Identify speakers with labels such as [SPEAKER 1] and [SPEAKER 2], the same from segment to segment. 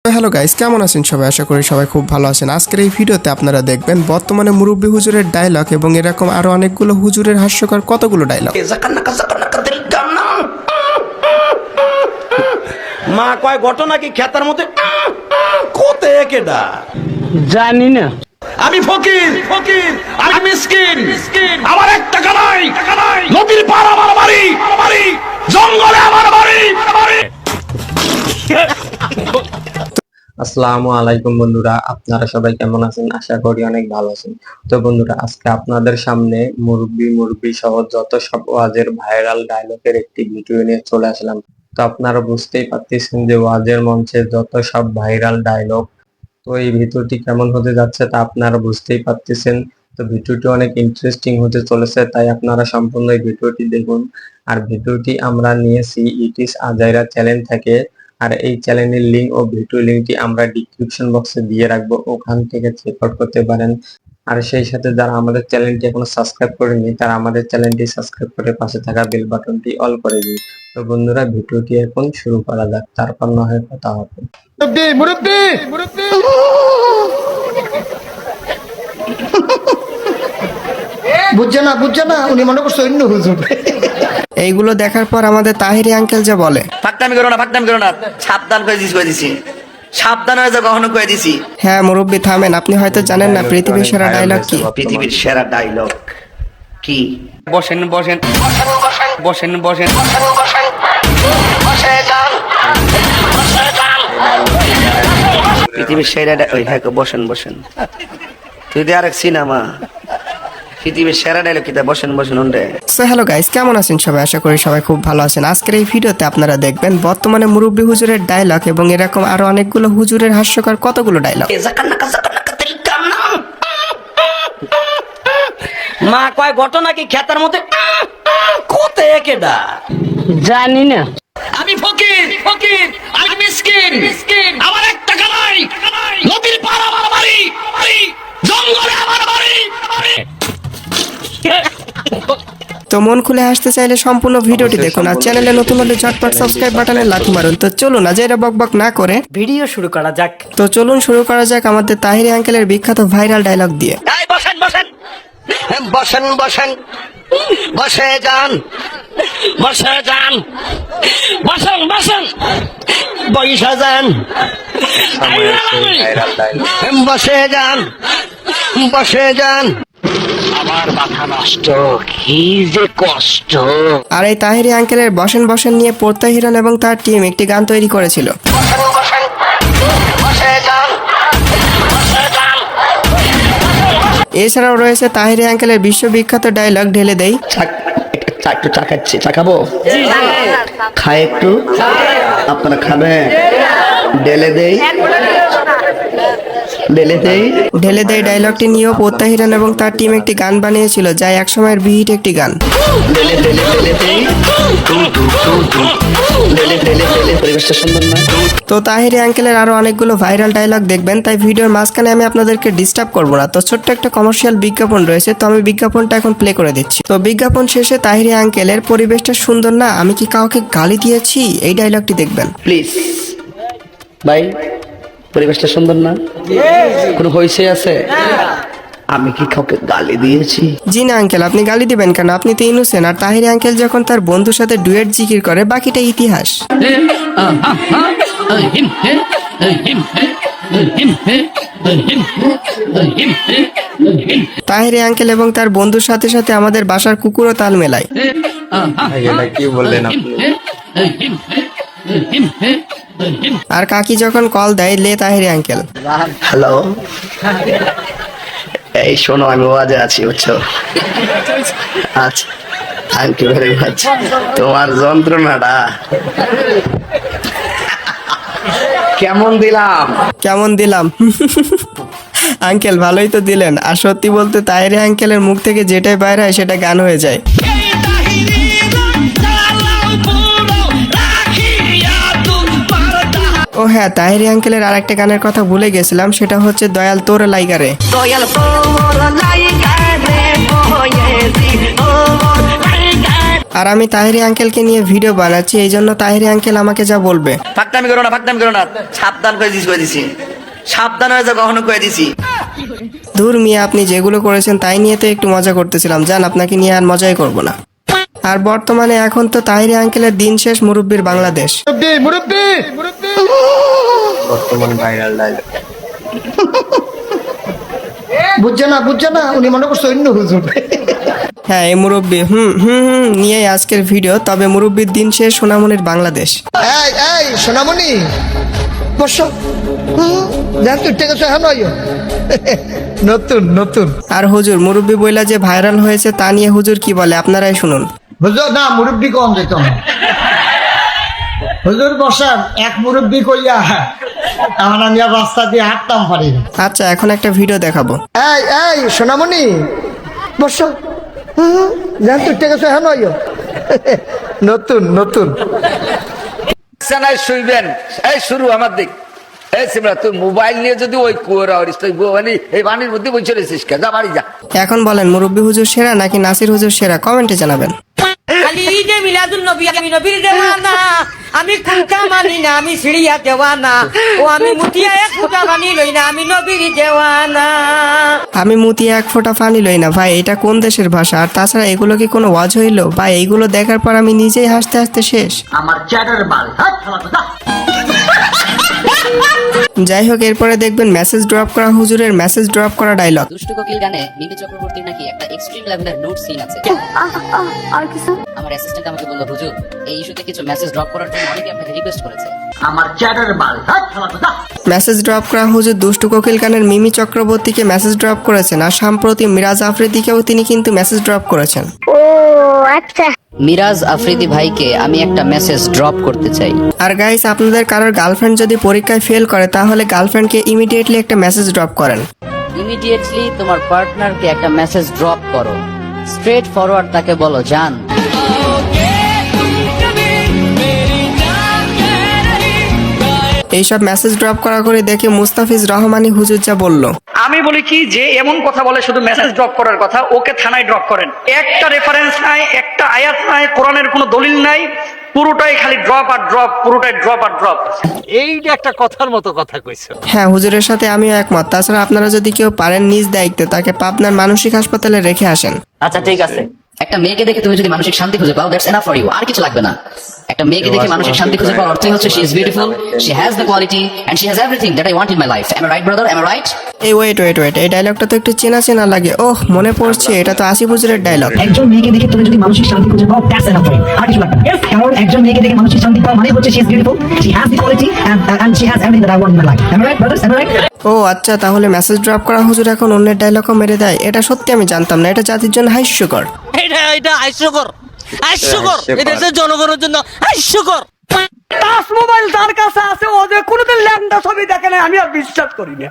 [SPEAKER 1] Hello guys, কেমন আছেন সবাই? আশা করি সবাই খুব ভালো আছেন। আজকের এই ভিডিওতে আপনারা দেখবেন বর্তমানে মুরব্বী হুজুরের ডায়লগ এবং এরকম আরো অনেকগুলো হুজুরের হাস্যকর কতগুলো ডায়লগ।
[SPEAKER 2] মা কয় ঘটনা কি খেতার মধ্যে কোতে কেডা
[SPEAKER 3] জানি না।
[SPEAKER 2] আমি ফকির ফকির আমি মিসকিন মিসকিন আমার এক টাকা নাই নদীর পার আমার বাড়ি বাড়ি জঙ্গলে আমার বাড়ি বাড়ি।
[SPEAKER 4] আসসালামু আলাইকুম বন্ধুরা, আপনারা সবাই কেমন আছেন? আশা করি অনেক ভালো আছেন। তো বন্ধুরা, আজকে আপনাদের সামনে মুরব্বি সহ যত সব ওয়াজের ভাইরাল ডায়লগের একটি ভিডিও নিয়ে চলে আসলাম। তো আপনারা বুঝতেই পারতেছেন যে ওয়াজের মঞ্চে যত সব ভাইরাল ডায়লগ, তো এই ভিডিওটি কেমন হতে যাচ্ছে তা আপনারা বুঝতেই পারতেছেন। তো ভিডিওটি অনেক ইন্টারেস্টিং হতে চলেছে, তাই আপনারা সম্পূর্ণ এই ভিডিওটি দেখুন। আর ভিডিওটি আমরা নিয়েছি ইট ইজ আজাইরা চ্যানেল থেকে। আর এই চ্যানেলের লিংক ও ভিডিও লিংকটি আমরা ডিসক্রিপশন বক্সে দিয়ে রাখবো, ওখান থেকে চেক আউট করতে পারেন। আর সেই সাথে যারা আমাদের চ্যানেলটি এখনো সাবস্ক্রাইব করেনি তারা আমাদের চ্যানেলটি সাবস্ক্রাইব করে পাশে থাকা বেল বাটনটি অল করে দিন। তো বন্ধুরা, ভিডিওটি এখন শুরু করা যাক, তারপর না হয় কথা হবে।
[SPEAKER 5] বুঝছে না উনি মনে করছে অন্য হুজুর।
[SPEAKER 1] এইগুলো দেখার পর আমাদের তাহিরি আঙ্কেল যে বলে,
[SPEAKER 6] ফাঁকনামি করো না, সাবধান করে দিছি সাবধান হয়ে যাও, কখনো করে দিছি।
[SPEAKER 1] হ্যাঁ মুরব্বী থামেন, আপনি হয়তো জানেন না পৃথিবীর সেরা ডায়লগ কি।
[SPEAKER 6] পৃথিবীর সেরা ডায়লগ কি?
[SPEAKER 3] বসেন বসেন বসেন বসেন
[SPEAKER 6] পৃথিবীর সেরা ওই হ্যাঁ বসেন বসেন। তুই দিয়ে আরেক সিনেমা পৃথিবীর সেরা ডায়লগ কিতা? বসেন বসেন ওন্ডে।
[SPEAKER 1] সো হ্যালো গাইস, কেমন আছেন সবাই? আশা করি সবাই খুব ভালো আছেন। আজকের এই ভিডিওতে আপনারা দেখবেন বর্তমানে মুরব্বী হুজুরের ডায়লগ এবং এরকম আরো অনেকগুলো হুজুরের হাস্যকর কতগুলো ডায়লগ।
[SPEAKER 2] মা কয় ঘটনা কি খেতার মধ্যে কোতে কেডা
[SPEAKER 3] জানি না।
[SPEAKER 2] আমি ফকির ফকির আমি মিসকিন মিসকিন আমার এক টাকা নাই নদীর পার আমার বাড়ি বাড়ি জঙ্গলে আমার বাড়ি বাড়ি।
[SPEAKER 1] তো মন খুলে হাসতে চাইলে সম্পূর্ণ ভিডিওটি দেখুন, আর চ্যানেলে নতুন হলে ঝটপট সাবস্ক্রাইব বাটনে লাথি মারুন। তো চলুন আজ এরা বকবক না করে
[SPEAKER 3] ভিডিও শুরু করা যাক।
[SPEAKER 1] তো চলুন শুরু করা যাক আমাদের তাহিরি আঙ্কেলের বিখ্যাত ভাইরাল ডায়লগ দিয়ে।
[SPEAKER 6] এই বসেন বসেন বসেন বসেন বসে যান বসে যান বসেন বসেন বৈশা যান বসে যান বসে যান। আমার মাথা নষ্ট, কি যে কষ্ট।
[SPEAKER 1] আর এই তাহিরি আঙ্কেলের বসেন বসেন নিয়ে পড়তা হিরণ এবং তার টিম একটি গান তৈরি করেছিল। এছাড়াও রয়েছে তাহিরি আঙ্কেলের বিশ্ববিখ্যাত ডায়লগ ঢেলে দেই।
[SPEAKER 6] একটু চা খাচ্ছি, চা খাবো? খাই একটু, আপনারা খাবেন? ঢেলে দেই ঢেলে দেই।
[SPEAKER 1] ঢেলে দেই ডায়লগটি নিয়েও পদ্মা হিরণ এবং তার টিম একটি গান বানিয়েছিল, যা একসময়ের বিহিট একটি গান।
[SPEAKER 6] ঢেলে ঢেলে ঢেলে দেই ঢেলে ঢেলে ঢেলে। পরিবেশটা সুন্দর না?
[SPEAKER 1] তো তাহিরি আঙ্কেলের আরো অনেকগুলো ভাইরাল ডায়লগ দেখবেন, তাই ভিডিওর মাঝখানে আমি আপনাদেরকে ডিস্টার্ব করবো না। তো ছোট্ট একটা কমার্শিয়াল বিজ্ঞাপন রয়েছে, তো আমি বিজ্ঞাপনটা এখন প্লে করে দিচ্ছি। তো বিজ্ঞাপন শেষে তাহিরি আঙ্কেলের পরিবেশটা সুন্দর না, আমি কি কাউকে গালি দিয়েছি, এই ডায়লগটি দেখবেন।
[SPEAKER 6] প্লিজ ভাই, পরিবেশটা সুন্দর না? কোনো হইছে আছে? আমি কি কাউকে গালি দিয়েছি?
[SPEAKER 1] জি না আঙ্কেল, আপনি গালি দিবেন কেন? আপনি তো ইনোসেন্ট। আর তাহিরি আঙ্কেল যখন তার বন্ধুর সাথে ডুয়েট জিকির করে, বাকিটা ইতিহাস। তাহিরি আঙ্কেল এবং তার বন্ধুর সাথে সাথে আমাদের বাসার কুকুরও তাল মেলায়।
[SPEAKER 4] এটা কি বললেন আপনি?
[SPEAKER 1] আর কাকি যখন কল দেয়, লে তাহিরি আঙ্কেল।
[SPEAKER 6] হ্যালো, এই শোনো, আমি ওয়াজে আছি বুঝছো? আচ্ছা, থ্যাংক ইউ ভেরি মাচ। তোমার যন্ত্রণাটা কেমন দিলাম?
[SPEAKER 1] কেমন দিলাম? আঙ্কেল ভালোই তো দিলেন। আর সত্যি বলতে তাহিরি আঙ্কেলের মুখ থেকে যেটাই বাইরে হয় সেটা গান হয়ে যায়। ও হ্যাঁ, তাহিরি আঙ্কেলের আর একটা গানের কথা ভুলে গেছিলাম, সেটা হচ্ছে দয়াল তোর লাইগারে।
[SPEAKER 6] দয়াল তোর লাইগারে
[SPEAKER 1] আর আমি তাহিরি আঙ্কেলকে নিয়ে ভিডিও বানাচ্ছি, এই জন্য তাহিরি আঙ্কেল আমাকে যা বলবে।
[SPEAKER 7] ফাঁকতামি করো না সাবধান করে দিছি সাবধান হয়ে যা কখনো করে দিছি।
[SPEAKER 1] ধুর মিয়া, আপনি যেগুলো করেছেন তাই নিয়ে তো একটু মজা করতেছিলাম, জান আপনাকে নিয়ে আর মজাই করব না। আর বর্তমানে এখন তো তাহিরি আঙ্কেলের দিন শেষ মুরব্বির বাংলাদেশ।
[SPEAKER 5] মুরব্বি
[SPEAKER 4] বর্তমান ভাইরাল ডায়লগ।
[SPEAKER 5] বুঝছে না উনি মনে করছে অন্য হুজুর।
[SPEAKER 1] হ্যাঁ, এই মুরব্বি নিয়েই আজকের ভিডিও। তবে মুরব্বির দিন শেষ সোনামনির বাংলাদেশ।
[SPEAKER 5] এই সোনামণি বসো, দেখ তুই ঠিক আছে, হ্যাঁ নতুন
[SPEAKER 1] আর হুজুর মুরব্বি বইলা যে ভাইরাল হয়েছে তা নিয়ে হুজুর কি বলে আপনারাই শুনুন।
[SPEAKER 5] হুজুর না, মুরব্বি কম যেত না। হুজুর বসান, এক মুরব্বি কইয়া আমার আমি আর রাস্তা দিয়ে হাঁটতাম পারি না।
[SPEAKER 1] আচ্ছা, এখন একটা ভিডিও দেখাবো।
[SPEAKER 5] এই সোনামণি বসো, দেখ তুই ঠিক আছে, হ্যাঁ নতুন
[SPEAKER 7] বিছানায় শুইবেন, এই শুরু আমার দিক। এই সিমরা, তুই মোবাইল নিয়ে যদি ওই কুয়োরা হরিস, তুই এই পানির মধ্যে বসে রয়েছিস, যা বাড়ি যা।
[SPEAKER 1] এখন বলেন মুরব্বি হুজুর সেরা নাকি নাসির হুজুর সেরা? কমেন্টে জানাবেন।
[SPEAKER 3] খালি ঈদে মিলাদুন নবী, আমি নবীর দেওয়ানা, আমি কুঙ্কা মানি না, আমি সিঁড়িয়া দেওয়ানা, ও আমি মুতিয়া এক ফুটা মানি লই না, আমি নবীর দেওয়ানা।
[SPEAKER 1] আমি মুতি এক ফোঁটা পানি লই না। ভাই, এটা কোন দেশের ভাষা? আর তাছাড়া এগুলো কি কোনো ওয়াজ হইলো? ভাই, এইগুলো দেখার পর আমি নিজেই হাসতে হাসতে শেষ।
[SPEAKER 5] আমার চ্যাটার বাল।
[SPEAKER 1] যাই হোক, এরপরে দেখবেন মেসেজ ড্রপ করা হুজুরের মেসেজ ড্রপ করা ডায়লগ।
[SPEAKER 8] দুষ্টু কোকিল গানে মিমি চক্রবর্তীর নাকি একটা এক্সট্রিম লেভেলের নুড সিন আছে। আমার অ্যাসিস্ট্যান্ট আমাকে বলল, হুজুর এই ইস্যুতে কিছু মেসেজ ড্রপ করার জন্য অনেকে আপনাকে রিকোয়েস্ট করেছে।
[SPEAKER 5] আমার চ্যাটার বাল।
[SPEAKER 1] মেসেজ ড্রপ করা হুজুর দুষ্টু কোকিল গানের মিমি চক্রবর্তীকে মেসেজ ড্রপ করেছেন, আর সম্প্রতি মিরাজ আফ্রিদিকেও তিনি কিন্তু মেসেজ ড্রপ করেছেন।
[SPEAKER 8] মিরাজ আফ্রিদি ভাইকে আমি একটা মেসেজ ড্রপ করতে চাই।
[SPEAKER 1] আর গাইস, আপনাদের কারোর গার্লফ্রেন্ড যদি পরীক্ষায় ফেল করে তাহলে গার্লফ্রেন্ডকে ইমিডিয়েটলি একটা মেসেজ ড্রপ করেন।
[SPEAKER 8] ইমিডিয়েটলি তোমার পার্টনারকে একটা মেসেজ ড্রপ করো, স্ট্রেট ফরওয়ার্ড তাকে বলো, জান।
[SPEAKER 1] এইসব মেসেজ ড্রপ করা করে দেখে মুস্তাফিজ রহমানি হুজুর যা বলল।
[SPEAKER 9] আমি বলি কি, যে এমন কথা বলে শুধু মেসেজ ড্রপ করার কথা, ওকে থানায় ড্রপ করেন। একটা রেফারেন্স নাই, একটা আয়াত নাই, কোরআনের কোনো দলিল নাই, পুরোটাই খালি ড্রপ আর ড্রপ, পুরোটাই ড্রপ আর ড্রপ।
[SPEAKER 3] এইটা একটা কথার মতো কথা কইছো।
[SPEAKER 1] হ্যাঁ, হুজুরের সাথে আমিও একমত। তাছাড়া আপনারা যদি কেউ পারেন নিজ দায়িত্বে তাকে পাবনার মানসিক হাসপাতালে রেখে আসেন।
[SPEAKER 8] আচ্ছা ঠিক আছে। একটা মেয়েকে দেখে তুমি যদি মানসিক শান্তি খুঁজে পাও, দ্যাটস এনাফ ফর ইউ, আর কিছু লাগবে না। একটা মেয়েকে দেখে মানসিক শান্তি খুঁজে পাওয়ার অর্থই হচ্ছে she is beautiful, she has the quality and she has everything that I want in my life. Am I right brother, am I right?
[SPEAKER 1] এই ওয়েট, এই ডায়লগটা তো একটু চেনা লাগে। ওহ, মনে পড়ছে, এটা তো আসিফ হুজুরের ডায়লগ।
[SPEAKER 10] একজন মেয়েকে দেখে তুমি যদি মানসিক শান্তি খুঁজে পাও, দ্যাটস এনাফ ফর ইউ, আর কিছু লাগবে না। কারণ একজন মেয়েকে দেখে মানসিক শান্তি পাওয়া মানে হচ্ছে she is beautiful, she has the quality and she has everything that I want in my life. Am I right brothers, am I right?
[SPEAKER 1] ও আচ্ছা, তাহলে মেসেজ ড্রপ করা হুজুর এখন অন্যের ডায়লগও মেরে দেয়। এটা সত্যি আমি জানতাম না। এটা জাতির জন্য হাস্যকর।
[SPEAKER 3] এটা হাস্যকর, এটা দেশের জনগণের জন্য হাস্যকর।
[SPEAKER 9] টাচ মোবাইল তার কাছে আছে, ও যে কোনোদিন ল্যাংটা ছবি দেখে না, আমি আর বিশ্বাস করি না।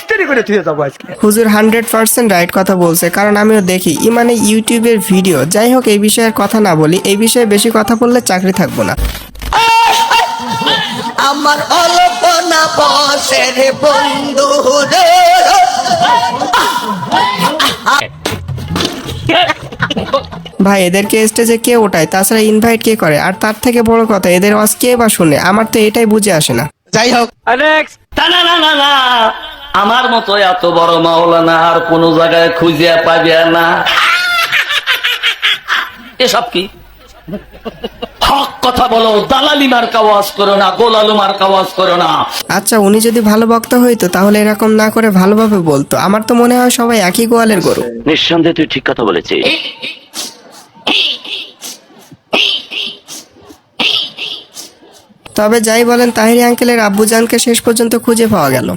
[SPEAKER 9] স্টোরি করে তুই যাবো আজকে।
[SPEAKER 1] হুজুর 100% রাইট কথা বলছে, কারণ আমিও দেখি ইমানে ইউটিউবের ভিডিও। যাই হোক, এই বিষয়ের কথা না বলি, এই বিষয়ে বেশি কথা বললে চাকরি থাকবো না।
[SPEAKER 7] আমার অল্পনা বসের বন্ধু রে,
[SPEAKER 1] ভাই, এদেরকে স্টেজে কে ওঠায়? তাছাড়া ইনভাইট কে করে? আর তার থেকে বড় কথা, এদের ওয়াজ কে বা শুনে? আমার তো এটাই বুঝে আসে না।
[SPEAKER 7] যাই হোক,
[SPEAKER 3] না, আমার মতো এত বড় মাওলানা আর কোন জায়গায় খুঁজে পাবে না। এসব কি হক কথা বলো, দালালি মার্কা ওয়াজ করো না, গোলালু মার্কা ওয়াজ করো না।
[SPEAKER 1] আচ্ছা, উনি যদি ভালো বক্তা হইতো তাহলে এরকম না করে ভালোভাবে বলতো। আমার তো মনে হয় সবাই একই গোয়ালের গরু।
[SPEAKER 3] নিঃসন্দেহে তুই ঠিক কথা বলেছিস।
[SPEAKER 1] তবে যাই বলেন, তাহিরি আঙ্কেলের আব্বুজানকে শেষ পর্যন্ত খুঁজে পাওয়া গেল।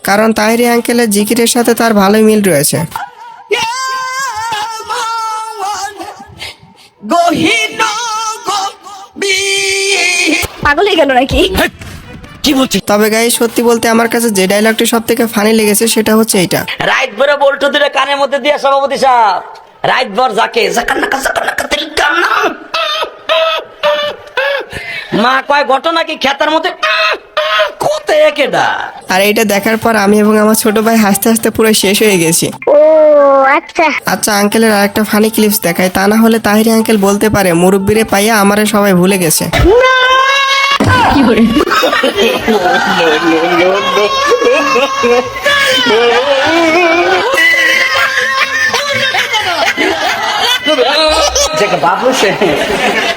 [SPEAKER 1] কারণ তাহিরি আঙ্কেলের জিকিরের সাথে তার ভালোই মিল রয়েছে।
[SPEAKER 11] পাগল হয়ে গেল নাকি?
[SPEAKER 3] কি বলছিস?
[SPEAKER 1] তবে গাই, সত্যি বলতে আমার কাছে যে ডায়লগটি সব থেকে ফানি লেগেছে সেটা হচ্ছে এইটা।
[SPEAKER 3] রাইট ভরে বল্টু দিলে কানের মধ্যে দিয়ে সভাপতি সাহেব, রাইট ভর যাকে জাকান্নাকা তেল কান্না। মা কয় ঘটনা কি খেতার মধ্যে
[SPEAKER 1] আর এটা দেখার পর আমি এবং আমার ছোট ভাই হাসতে হাসতে পুরো শেষ হয়ে গেছি। আচ্ছা আঙ্কেলের আরেকটা ফানি ক্লিপস দেখাই, তা না হলে তাহিরি আঙ্কেল বলতে পারে মুরব্বিরে পাইয়া আমারে সবাই ভুলে গেছে।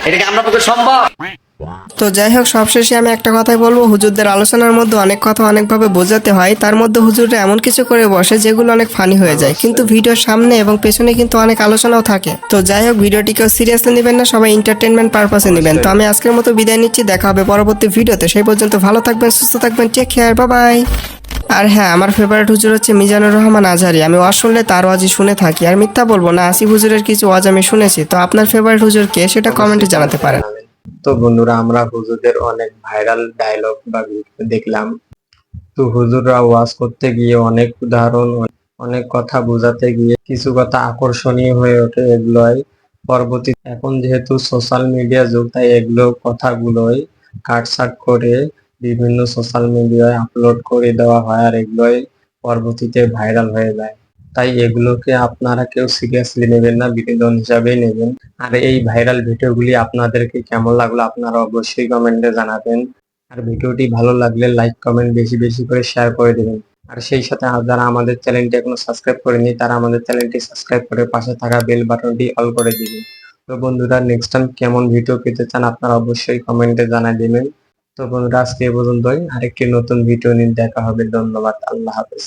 [SPEAKER 7] এটাকে আমরা পক্ষে সম্ভব?
[SPEAKER 1] তো যাই হোক, সবশেষে আমি একটা কথাই বলবো, হুজুরদের আলোচনার মধ্যে অনেক কথা অনেকভাবে বোঝাতে হয়, তার মধ্যে হুজুররা এমন কিছু করে বসে যেগুলো অনেক ফানি হয়ে যায়, কিন্তু ভিডিওর সামনে এবং পেছনে কিন্তু অনেক আলোচনাও থাকে। তো যাই হোক, ভিডিওটিকেও সিরিয়াসলি নেবেন না, সবাই এন্টারটেনমেন্ট পারপাসে নেবেন। তো আমি আজকের মতো বিদায় নিচ্ছি, দেখা হবে পরবর্তী ভিডিওতে। সেই পর্যন্ত ভালো থাকবেন, সুস্থ থাকবেন, টেক কেয়ার, বাই বাই। আর হ্যাঁ, আমার ফেভারিট হুজুর হচ্ছে মিজানুর রহমান আজহারি। আমি ওয়াজ শুনলে তার ওয়াজই শুনে থাকি, আর মিথ্যা বলবো না, আসিফ হুজুরের কিছু ওয়াজ আমি শুনেছি। তো আপনার ফেভারিট হুজুর কে সেটা কমেন্টে জানাতে পারেন।
[SPEAKER 4] তো বন্ধুরা, আমরা হুজুরদের অনেক ভাইরাল ডায়লগ বা ভিডিও দেখলাম। তো হুজুররা ওয়াজ করতে গিয়ে অনেক উদাহরণ, অনেক কথা বোঝাতে গিয়ে কিছু কথা আকর্ষণীয় হয়ে ওঠে। এগুলোই পরবর্তী, এখন যেহেতু সোশ্যাল মিডিয়া যুগ, তাই এগুলো কথাগুলোই কাটছাট করে বিভিন্ন সোশ্যাল মিডিয়ায় আপলোড করে দেওয়া হয়, আর এগুলোই পরবর্তীতে ভাইরাল হয়ে যায়। তাই এগুলোকে আপনারা কেউ সিরিয়াসলি নেবেন না, বিনোদন হিসাবেই নেবেন। আর এই ভাইরাল ভিডিওগুলি আপনাদেরকে কেমন লাগলো আপনারা অবশ্যই কমেন্টে জানাবেন। আর ভিডিওটি ভালো লাগলে লাইক কমেন্ট বেশি বেশি করে শেয়ার করে দেবেন। আর সেই সাথে যারা আমাদের চ্যানেলটি এখনো সাবস্ক্রাইব করেনি, তারা আমাদের চ্যানেলটি সাবস্ক্রাইব করে পাশে থাকা বেল বাটনটি অল করে দিবেন। তো বন্ধুরা, নেক্সট টাইম কেমন ভিডিও পেতে চান আপনারা অবশ্যই কমেন্টে জানাই দিবেন। তো বন্ধুরা, আজকে এ পর্যন্তই, আরেকটি নতুন ভিডিও নিয়ে দেখা হবে। ধন্যবাদ, আল্লাহ হাফেজ।